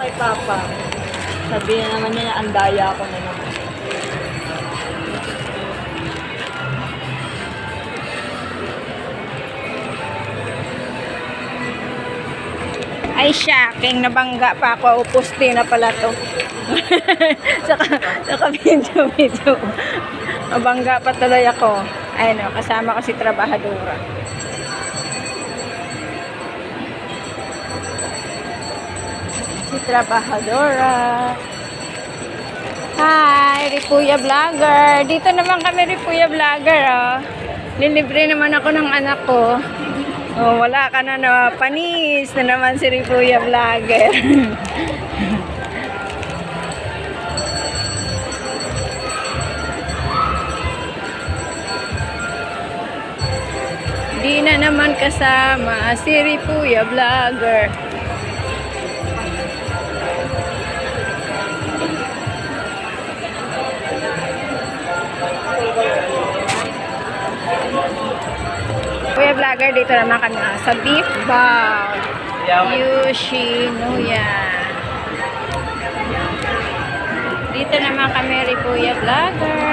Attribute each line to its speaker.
Speaker 1: kay Papa. Sabi na naman niya, ang daya ko na naman.
Speaker 2: Ay, shocking. Nabangga pa ako. Upusti na pala to. saka video. Nabangga pa tuloy ako. Ayun o, kasama ko si Trabahadora. Si Trabahadora. Hi, Ripuya Vlogger. Dito naman kami, Ripuya Vlogger. Oh. Lilibre naman ako ng anak ko. Oh, wala ka na na. Panis na naman si Ripuya Vlogger. Di na naman kasama si Ripuya Vlogger. Kuya Vlogger, dito naman kami sa Beef Bowl. Yoshinoya. Dito naman kami, Ripuya Vlogger.